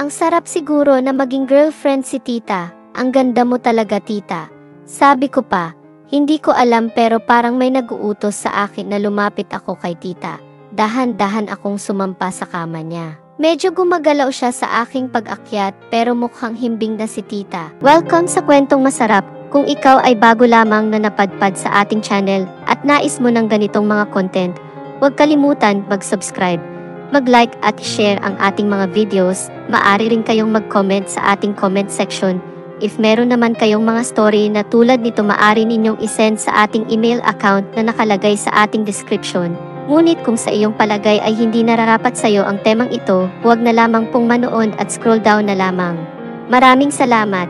Ang sarap siguro na maging girlfriend si tita. Ang ganda mo talaga tita. Sabi ko pa, hindi ko alam pero parang may nag-uutos sa akin na lumapit ako kay tita. Dahan-dahan akong sumampa sa kama niya. Medyo gumagalaw siya sa aking pag-akyat pero mukhang himbing na si tita. Welcome sa Kwentong Masarap. Kung ikaw ay bago lamang na napadpad sa ating channel at nais mo ng ganitong mga content, huwag kalimutan mag-subscribe, mag-like at share ang ating mga videos. Maaari rin kayong mag-comment sa ating comment section. If meron naman kayong mga story na tulad nito, maaari ninyong isend sa ating email account na nakalagay sa ating description. Ngunit kung sa iyong palagay ay hindi nararapat sa iyo ang temang ito, huwag na lamang pong manood at scroll down na lamang. Maraming salamat.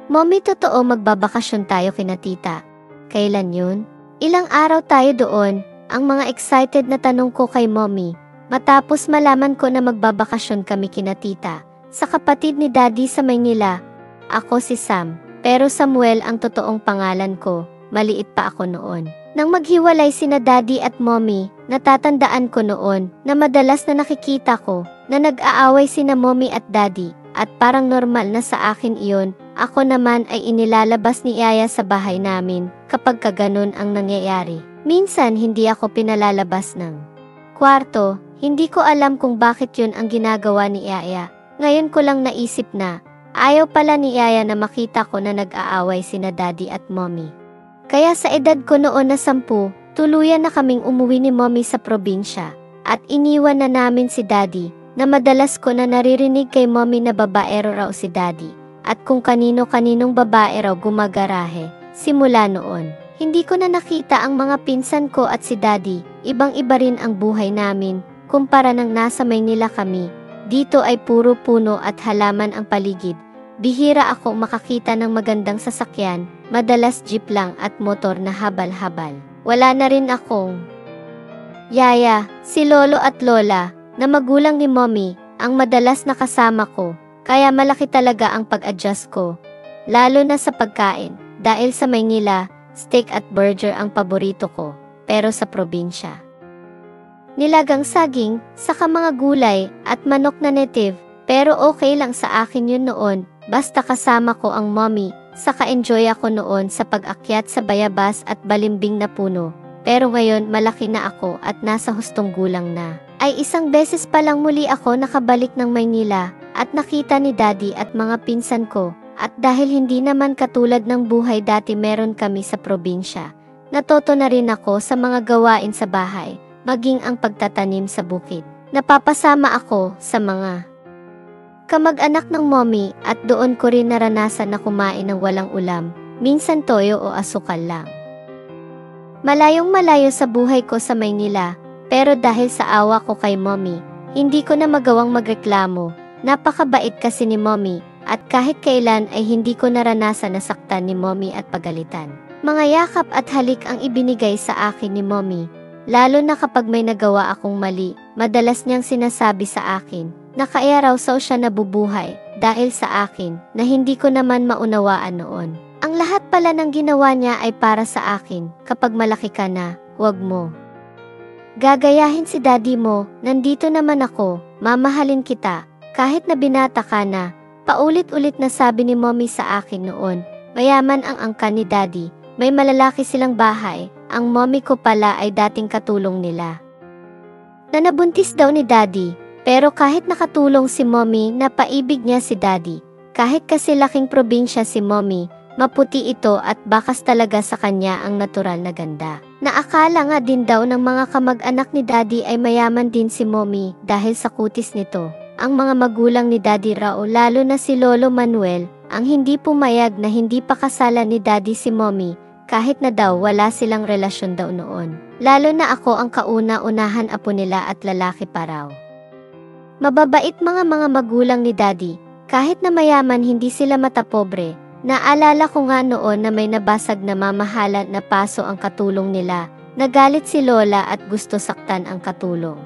Mommy, totoo magbabakasyon tayo kina tita. Kailan yun? Ilang araw tayo doon? Ang mga excited na tanong ko kay Mommy. Matapos malaman ko na magbabakasyon kami kina tita. Sa kapatid ni Daddy sa Maynila. Ako si Sam, pero Samuel ang totoong pangalan ko. Maliit pa ako noon. Nang maghiwalay sina Daddy at Mommy, natatandaan ko noon na madalas na nakikita ko na nag-aaway sina Mommy at Daddy at parang normal na sa akin iyon. Ako naman ay inilalabas ni Yaya sa bahay namin kapag kaganon ang nangyayari. Minsan hindi ako pinalalabas ng kwarto, hindi ko alam kung bakit yun ang ginagawa ni Yaya. Ngayon ko lang naisip na ayaw pala ni Yaya na makita ko na nag-aaway sina Daddy at Mommy. Kaya sa edad ko noon na 10, tuluyan na kaming umuwi ni Mommy sa probinsya at iniwan na namin si Daddy na madalas ko na naririnig kay Mommy na babaero raw si Daddy at kung kanino-kaninong babae raw gumagarahe. Simula noon, hindi ko na nakita ang mga pinsan ko at si Daddy. Ibang-iba rin ang buhay namin kumpara nang nasa Maynila kami. Dito ay puro puno at halaman ang paligid. Bihira ako makakita ng magandang sasakyan, madalas jeep lang at motor na habal-habal. Wala na rin akong yaya, si lolo at lola, na magulang ni Mommy, ang madalas nakasama ko, kaya malaki talaga ang pag-adjust ko. Lalo na sa pagkain, dahil sa Maynila, steak at burger ang paborito ko, pero sa probinsya, nilagang saging, saka mga gulay, at manok na native, pero okay lang sa akin yun noon. Basta kasama ko ang Mommy, saka enjoy ako noon sa pag-akyat sa bayabas at balimbing na puno. Pero ngayon malaki na ako at nasa hustong gulang na. Ay isang beses pa lang muli ako nakabalik ng Maynila at nakita ni Daddy at mga pinsan ko. At dahil hindi naman katulad ng buhay dati meron kami sa probinsya, natuto na rin ako sa mga gawain sa bahay, maging ang pagtatanim sa bukid. Napapasama ako sa mga kamag-anak ng Mommy at doon ko rin naranasan na kumain ng walang ulam, minsan toyo o asukal lang. Malayong malayo sa buhay ko sa Maynila, pero dahil sa awa ko kay Mommy, hindi ko na magawang magreklamo. Napakabait kasi ni Mommy at kahit kailan ay hindi ko naranasan na saktan ni Mommy at pagalitan. Mga yakap at halik ang ibinigay sa akin ni Mommy, lalo na kapag may nagawa akong mali. Madalas niyang sinasabi sa akin na kaya raw siya nabubuhay dahil sa akin na hindi ko naman maunawaan noon. Ang lahat pala ng ginawa niya ay para sa akin. Kapag malaki ka na, huwag mo gagayahin si Daddy mo, nandito naman ako, mamahalin kita, kahit na binata ka na. Paulit-ulit na sabi ni Mommy sa akin noon. Mayaman ang angkan ni Daddy, may malalaki silang bahay. Ang Mommy ko pala ay dating katulong nila na nabuntis daw ni Daddy. Pero kahit nakatulong si Mommy, napaibig niya si Daddy. Kahit kasi laking probinsya si Mommy, maputi ito at bakas talaga sa kanya ang natural na ganda. Naakala nga din daw ng mga kamag-anak ni Daddy ay mayaman din si Mommy dahil sa kutis nito. Ang mga magulang ni Daddy raw, lalo na si Lolo Manuel, ang hindi pumayag na hindi pa kasalan ni Daddy si Mommy, kahit na daw wala silang relasyon daw noon. Lalo na ako ang kauna-unahan apo nila at lalaki pa raw. Mababait mga magulang ni Daddy, kahit na mayaman hindi sila matapobre. Naalala ko nga noon na may nabasag na mamahalan na paso ang katulong nila. Nagalit si Lola at gusto saktan ang katulong.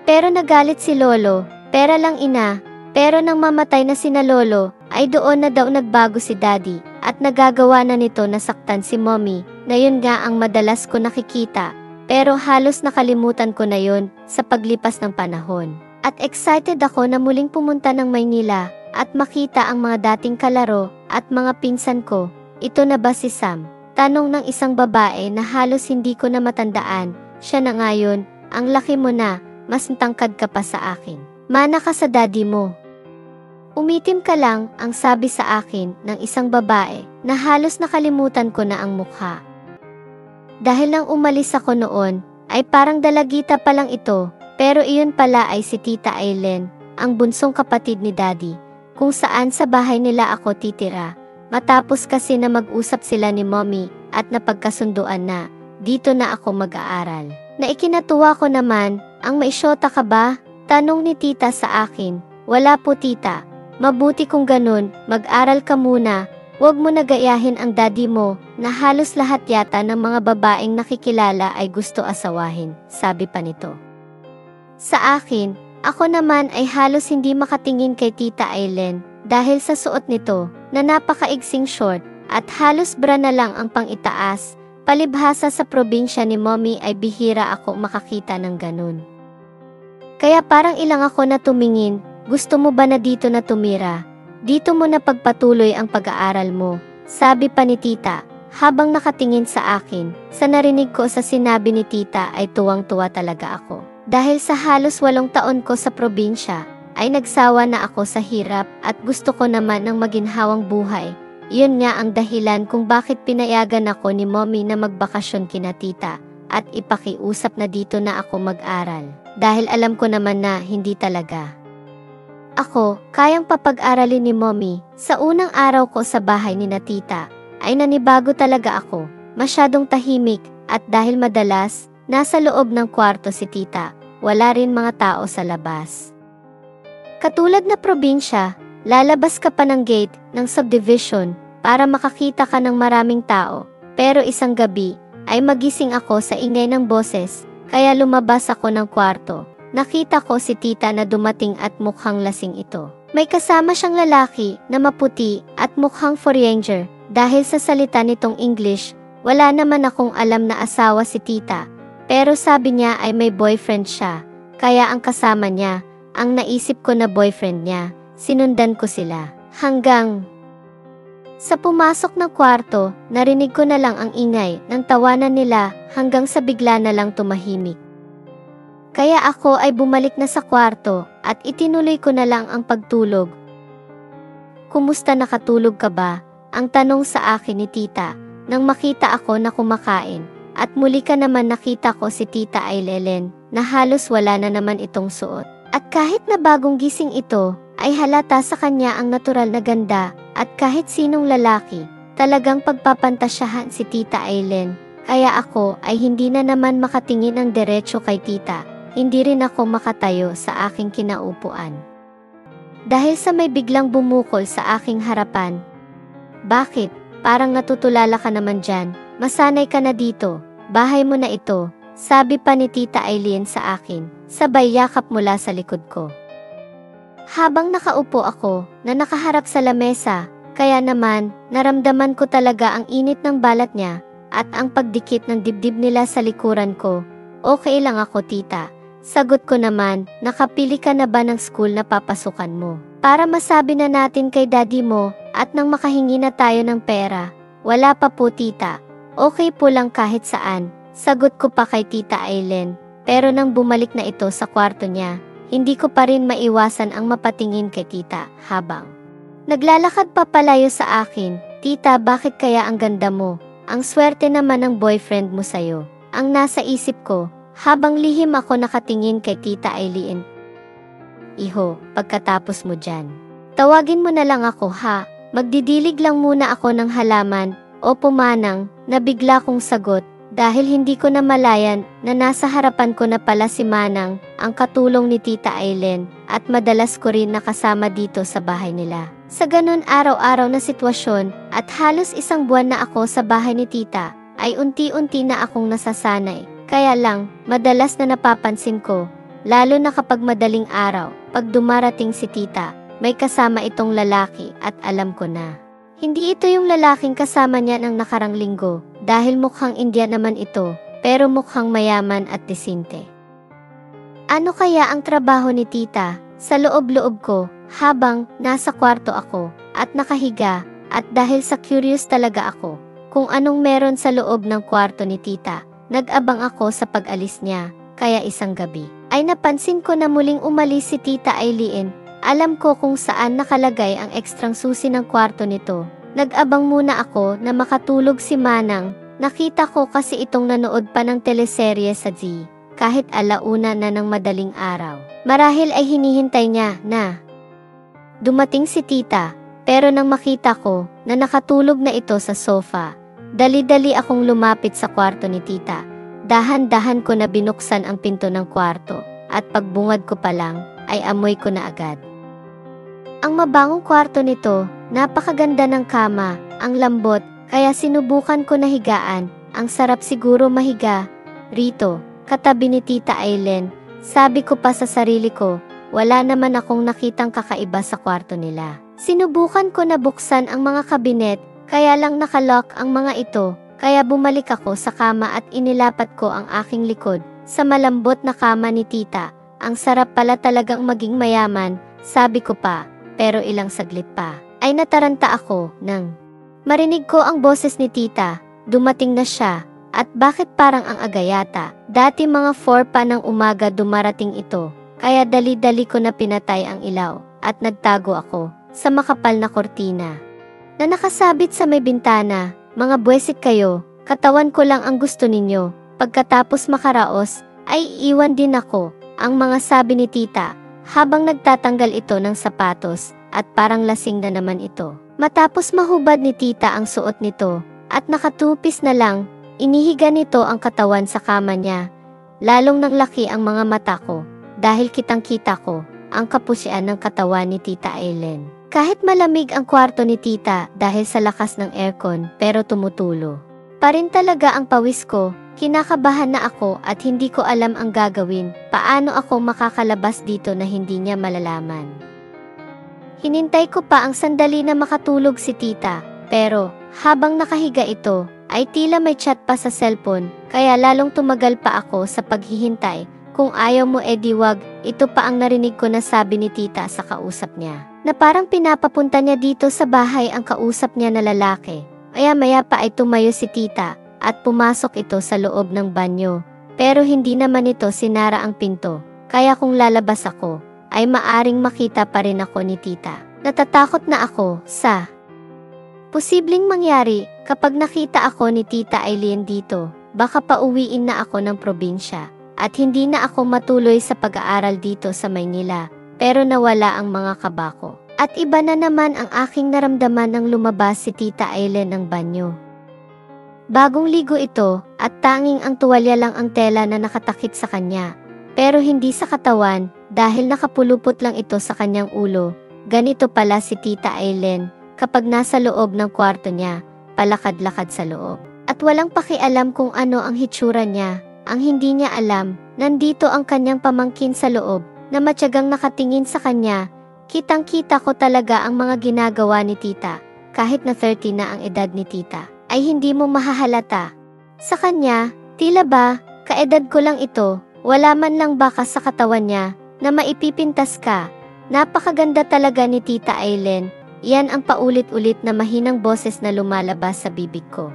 Pero nagalit si Lolo, pera lang ina, pero nang mamatay na sina Lolo, ay doon na daw nagbago si Daddy at nagagawa na nito na saktan si Mommy, na yun nga ang madalas ko nakikita, pero halos nakalimutan ko na yun sa paglipas ng panahon. At excited ako na muling pumunta ng Maynila at makita ang mga dating kalaro at mga pinsan ko. Ito na ba si Sam? Tanong ng isang babae na halos hindi ko na matandaan. Siya na ngayon, ang laki mo na, mas tangkad ka pa sa akin. Mana ka sa daddy mo. Umitim ka lang, ang sabi sa akin ng isang babae na halos nakalimutan ko na ang mukha. Dahil nang umalis ako noon, ay parang dalagita pa lang ito, pero iyon pala ay si Tita Aileen, ang bunsong kapatid ni Daddy, kung saan sa bahay nila ako titira. Matapos kasi na mag-usap sila ni Mommy at napagkasunduan na, dito na ako mag-aaral. Na ikinatuwa ko naman, ang maisyota ka ba? Tanong ni Tita sa akin. Wala po Tita, mabuti kung ganun, mag-aral ka muna. Huwag mo nagayahin ang daddy mo na halos lahat yata ng mga babaeng nakikilala ay gusto asawahin, sabi pa nito. Sa akin, ako naman ay halos hindi makatingin kay Tita Aileen dahil sa suot nito na napakaigsing short at halos bra na lang ang pang-itaas. Palibhasa sa probinsya ni Mommy ay bihira ako makakita ng ganun. Kaya parang ilang ako na tumingin, gusto mo ba na dito na tumira? Dito mo na pagpatuloy ang pag-aaral mo, sabi pa ni Tita, habang nakatingin sa akin. Sa narinig ko sa sinabi ni Tita ay tuwang-tuwa talaga ako. Dahil sa halos 8 taon ko sa probinsya, ay nagsawa na ako sa hirap at gusto ko naman ng maginhawang buhay. Iyon nga ang dahilan kung bakit pinayagan ako ni Mommy na magbakasyon kina Tita at ipakiusap na dito na ako mag-aral. Dahil alam ko naman na hindi talaga ako kayang papag-aralin ni Mommy. Sa unang araw ko sa bahay ni Tita, ay nanibago talaga ako. Masyadong tahimik at dahil madalas, nasa loob ng kwarto si Tita, wala rin mga tao sa labas. Katulad na probinsya, lalabas ka pa ng gate ng subdivision para makakita ka ng maraming tao. Pero isang gabi, ay magising ako sa ingay ng boses, kaya lumabas ako ng kwarto. Nakita ko si Tita na dumating at mukhang lasing ito. May kasama siyang lalaki na maputi at mukhang foreigner. Dahil sa salita nitong English, wala naman akong alam na asawa si Tita. Pero sabi niya ay may boyfriend siya. Kaya ang kasama niya, ang naisip ko na boyfriend niya, sinundan ko sila. Hanggang sa pumasok ng kwarto, narinig ko na lang ang ingay ng tawanan nila hanggang sa bigla na lang tumahimik. Kaya ako ay bumalik na sa kwarto at itinuloy ko na lang ang pagtulog. Kumusta, nakatulog ka ba? Ang tanong sa akin ni Tita nang makita ako na kumakain. At muli ka naman nakita ko si Tita Aileen na halos wala na naman itong suot. At kahit na bagong gising ito, ay halata sa kanya ang natural na ganda at kahit sinong lalaki, talagang pagpapantasyahan si Tita Aileen. Kaya ako ay hindi na naman makatingin ng diretso kay Tita. Hindi rin ako makatayo sa aking kinaupuan. Dahil sa may biglang bumukol sa aking harapan. Bakit? Parang natutulala ka naman dyan. Masanay ka na dito. Bahay mo na ito. Sabi pa ni Tita Aileen sa akin. Sabay yakap mula sa likod ko. Habang nakaupo ako na nakaharap sa lamesa, kaya naman naramdaman ko talaga ang init ng balat niya at ang pagdikit ng dibdib nila sa likuran ko. Okay lang ako, Tita. Sagot ko naman, nakapili ka na ba ng school na papasukan mo? Para masabi na natin kay daddy mo at nang makahingi na tayo ng pera. Wala pa po, Tita. Okay po lang kahit saan. Sagot ko pa kay Tita Aileen. Pero nang bumalik na ito sa kwarto niya, hindi ko pa rin maiwasan ang mapatingin kay Tita habang naglalakad pa palayo sa akin. Tita, bakit kaya ang ganda mo? Ang swerte naman ng boyfriend mo sa'yo. Ang nasa isip ko, habang lihim ako nakatingin kay Tita Aileen. Iho, pagkatapos mo dyan, tawagin mo na lang ako ha. Magdidilig lang muna ako ng halaman o pumanang, na bigla kong sagot. Dahil hindi ko na malayan na nasa harapan ko na pala si Manang, ang katulong ni Tita Aileen, at madalas ko rin nakasama dito sa bahay nila. Sa ganun araw-araw na sitwasyon, at halos 1 buwan na ako sa bahay ni Tita, ay unti-unti na akong nasasanay. Kaya lang, madalas na napapansin ko, lalo na kapag madaling araw, pag dumarating si Tita, may kasama itong lalaki at alam ko na. Hindi ito yung lalaking kasama niya ng nakarang linggo, dahil mukhang Indian naman ito, pero mukhang mayaman at disinte. Ano kaya ang trabaho ni tita? Sa loob-loob ko, habang nasa kwarto ako at nakahiga, at dahil sa curious talaga ako kung anong meron sa loob ng kwarto ni tita, nag-abang ako sa pag-alis niya, kaya isang gabi ay napansin ko na muling umalis si Tita Aileen. Alam ko kung saan nakalagay ang ekstrang susi ng kwarto nito. Nag-abang muna ako na makatulog si Manang. Nakita ko kasi itong nanood pa ng teleserye sa Z. Kahit alauna na ng madaling araw. Marahil ay hinihintay niya na dumating si tita, pero nang makita ko na nakatulog na ito sa sofa, dali-dali akong lumapit sa kwarto ni tita. Dahan-dahan ko na binuksan ang pinto ng kwarto, at pagbungad ko pa lang, ay amoy ko na agad. Ang mabangong kwarto nito, napakaganda ng kama, ang lambot, kaya sinubukan ko na higaan. Ang sarap siguro mahiga rito, katabi ni Tita Aileen. Sabi ko pa sa sarili ko, wala naman akong nakitang kakaiba sa kwarto nila. Sinubukan ko na buksan ang mga kabinet, kaya lang nakalock ang mga ito, kaya bumalik ako sa kama at inilapat ko ang aking likod sa malambot na kama ni tita. Ang sarap pala talagang maging mayaman, sabi ko pa, pero ilang saglit pa ay nataranta ako nang marinig ko ang boses ni tita. Dumating na siya. At bakit parang ang aga yata? Dati mga 4 pa ng umaga dumarating ito, kaya dali-dali ko na pinatay ang ilaw at nagtago ako sa makapal na kortina na nakasabit sa may bintana. Mga buwisit kayo, katawan ko lang ang gusto ninyo. Pagkatapos makaraos, ay iwan din ako, ang mga sabi ni tita, habang nagtatanggal ito ng sapatos, at parang lasing na naman ito. Matapos mahubad ni tita ang suot nito, at nakatupis na lang, inihiga nito ang katawan sa kama niya. Lalong naglaki ang mga mata ko, dahil kitang-kita ko, ang kapusian ng katawan ni Tita Aileen. Kahit malamig ang kwarto ni tita dahil sa lakas ng aircon, pero tumutulo pa rin talaga ang pawis ko. Kinakabahan na ako at hindi ko alam ang gagawin. Paano ako makakalabas dito na hindi niya malalaman? Hinintay ko pa ang sandali na makatulog si tita, pero habang nakahiga ito, ay tila may chat pa sa cellphone, kaya lalong tumagal pa ako sa paghihintay. Kung ayaw mo edi wag, ito pa ang narinig ko na sabi ni tita sa kausap niya, na parang pinapapunta niya dito sa bahay ang kausap niya na lalaki. Maya-maya pa ay tumayo si tita, at pumasok ito sa loob ng banyo. Pero hindi naman ito sinara ang pinto, kaya kung lalabas ako, ay maaring makita pa rin ako ni tita. Natatakot na ako sa posibleng mangyari kapag nakita ako ni Tita Aileen dito. Baka pauwiin na ako ng probinsya, at hindi na ako matuloy sa pag-aaral dito sa Maynila, pero nawala ang mga kaba ko. At iba na naman ang aking naramdaman nang lumabas si Tita Aileen ng banyo. Bagong ligo ito, at tanging ang tuwalya lang ang tela na nakatakip sa kanya. Pero hindi sa katawan, dahil nakapulupot lang ito sa kanyang ulo. Ganito pala si Tita Aileen, kapag nasa loob ng kwarto niya, palakad-lakad sa loob. At walang pakialam kung ano ang hitsura niya. Ang hindi niya alam, nandito ang kanyang pamangkin sa loob, na matyagang nakatingin sa kanya. Kitang-kita ko talaga ang mga ginagawa ni tita. Kahit na 30 na ang edad ni tita, ay hindi mo mahahalata. Sa kanya, tila ba, kaedad ko lang ito, wala man lang bakas sa katawan niya, na maipipintas ka. Napakaganda talaga ni Tita Aileen. Iyan ang paulit-ulit na mahinang boses na lumalabas sa bibig ko.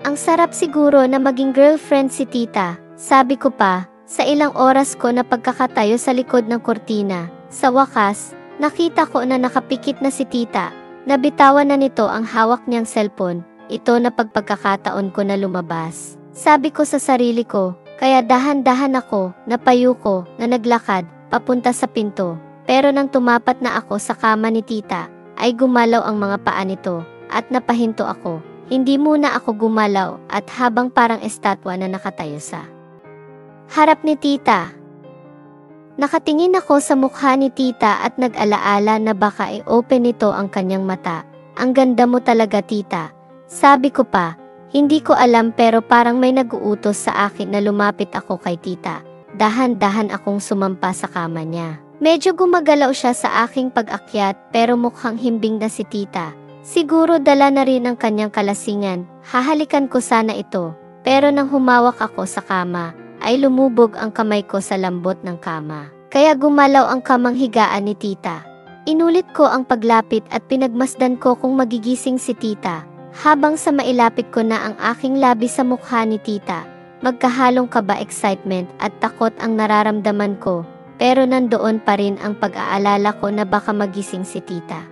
Ang sarap siguro na maging girlfriend si tita, sabi ko pa, sa ilang oras ko na pagkakatayo sa likod ng kortina. Sa wakas, nakita ko na nakapikit na si tita, nabitawan na nito ang hawak niyang cellphone. Ito na pagkakataon ko na lumabas. Sabi ko sa sarili ko, kaya dahan-dahan ako, napayo ko, na naglakad, papunta sa pinto. Pero nang tumapat na ako sa kama ni tita, ay gumalaw ang mga paa nito, at napahinto ako. Hindi muna ako gumalaw, at habang parang estatwa na nakatayo sa harap ni tita. Nakatingin ako sa mukha ni tita at nag-alaala na baka i-open nito ang kanyang mata. Ang ganda mo talaga tita. Sabi ko pa, hindi ko alam pero parang may nag-uutos sa akin na lumapit ako kay tita. Dahan-dahan akong sumampa sa kama niya. Medyo gumagalaw siya sa aking pag-akyat pero mukhang himbing na si tita. Siguro dala na rin ang kanyang kalasingan. Hahalikan ko sana ito. Pero nang humawak ako sa kama, ay lumubog ang kamay ko sa lambot ng kama. Kaya gumalaw ang kamang higaan ni tita. Inulit ko ang paglapit at pinagmasdan ko kung magigising si tita. Habang sa mailapit ko na ang aking labi sa mukha ni tita, magkahalong kaba, excitement at takot ang nararamdaman ko. Pero nandoon pa rin ang pag-aalala ko na baka magising si tita.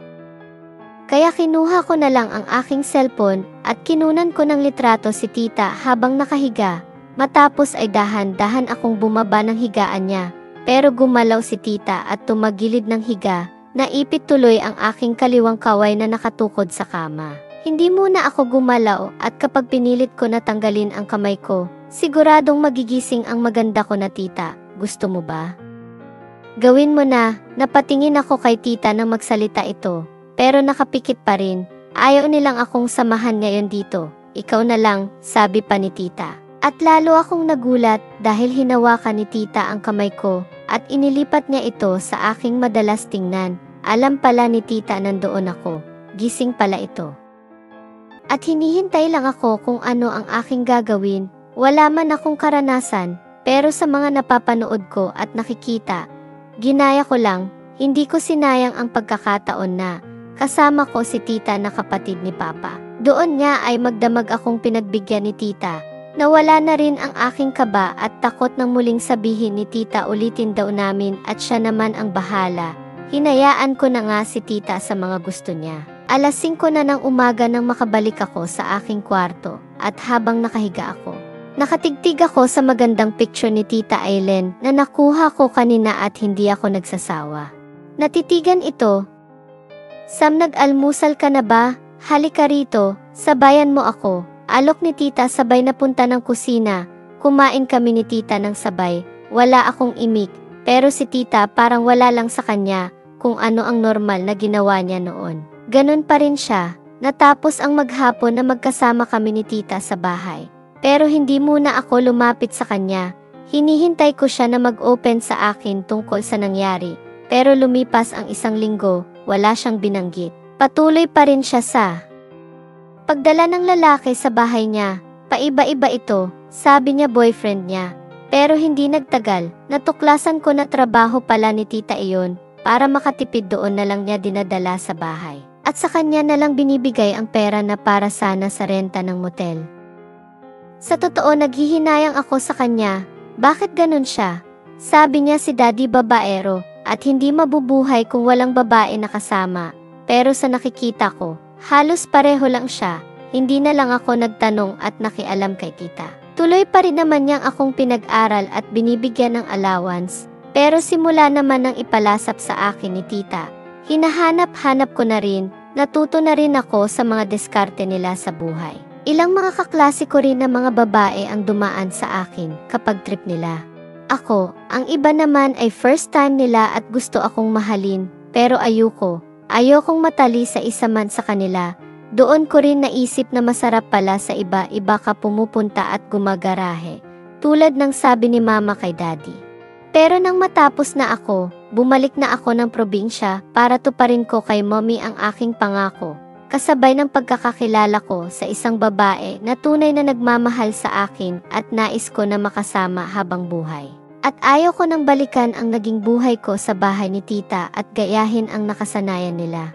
Kaya kinuha ko na lang ang aking cellphone at kinunan ko ng litrato si tita habang nakahiga. Matapos ay dahan-dahan akong bumaba ng higaan niya. Pero gumalaw si tita at tumagilid ng higa. Naipit tuloy ang aking kaliwang kaway na nakatukod sa kama. Hindi muna ako gumalaw at kapag pinilit ko na tanggalin ang kamay ko, siguradong magigising ang maganda ko na tita. Gusto mo ba? Gawin mo na. Napatingin ako kay tita nang magsalita ito. Pero nakapikit pa rin. Ayaw nilang akong samahan ngayon dito. Ikaw na lang, sabi pa ni tita. At lalo akong nagulat dahil hinawakan ni tita ang kamay ko at inilipat niya ito sa aking madalas tingnan. Alam pala ni tita nandoon ako. Gising pala ito. At hinihintay lang ako kung ano ang aking gagawin. Wala man akong karanasan, pero sa mga napapanood ko at nakikita, ginaya ko lang. Hindi ko sinayang ang pagkakataon na kasama ko si tita na kapatid ni papa. Doon nga ay magdamag akong pinagbigyan ni tita. Nawala na rin ang aking kaba at takot nang muling sabihin ni tita ulitin daw namin at siya naman ang bahala. Hinayaan ko na nga si tita sa mga gusto niya. Alas 5 na ng umaga nang makabalik ako sa aking kwarto at habang nakahiga ako, nakatigtig ako sa magandang picture ni Tita Aileen na nakuha ko kanina at hindi ako nagsasawa. Natitigan ito. Sam, nag-almusal ka na ba? Halika rito, sabayan mo ako. Alok ni tita sabay napunta ng kusina. Kumain kami ni tita ng sabay. Wala akong imik, pero si tita parang wala lang sa kanya kung ano ang normal na ginawa niya noon. Ganon pa rin siya. Natapos ang maghapon na magkasama kami ni tita sa bahay. Pero hindi muna ako lumapit sa kanya. Hinihintay ko siya na mag-open sa akin tungkol sa nangyari. Pero lumipas ang 1 linggo, wala siyang binanggit. Patuloy pa rin siya sa pagdala ng lalaki sa bahay niya. Paiba-iba ito, sabi niya boyfriend niya. Pero hindi nagtagal, natuklasan ko na trabaho pala ni tita iyon. Para makatipid doon na lang niya dinadala sa bahay. At sa kanya na lang binibigay ang pera na para sana sa renta ng motel. Sa totoo naghihinayang ako sa kanya. Bakit ganun siya? Sabi niya si daddy babaero at hindi mabubuhay kung walang babae na kasama. Pero sa nakikita ko, halos pareho lang siya. Hindi na lang ako nagtanong at nakialam kay tita. Tuloy pa rin naman niyang akong pinag-aral at binibigyan ng allowance. Pero simula naman nang ipalasap sa akin ni tita, hinahanap-hanap ko na rin, natuto na rin ako sa mga diskarte nila sa buhay. Ilang mga kaklase ko rin na mga babae ang dumaan sa akin kapag trip nila. Ako, ang iba naman ay first time nila at gusto akong mahalin, pero ayokong matali sa isa man sa kanila. Doon ko rin naisip na masarap pala sa iba-iba ka pumupunta at gumagarahe, tulad ng sabi ni mama kay daddy. Pero nang matapos na ako, bumalik na ako ng probinsya para tuparin ko kay mommy ang aking pangako. Kasabay ng pagkakakilala ko sa isang babae na tunay na nagmamahal sa akin at nais ko na makasama habang buhay. At ayaw ko nang balikan ang naging buhay ko sa bahay ni tita at gayahin ang nakasanayan nila.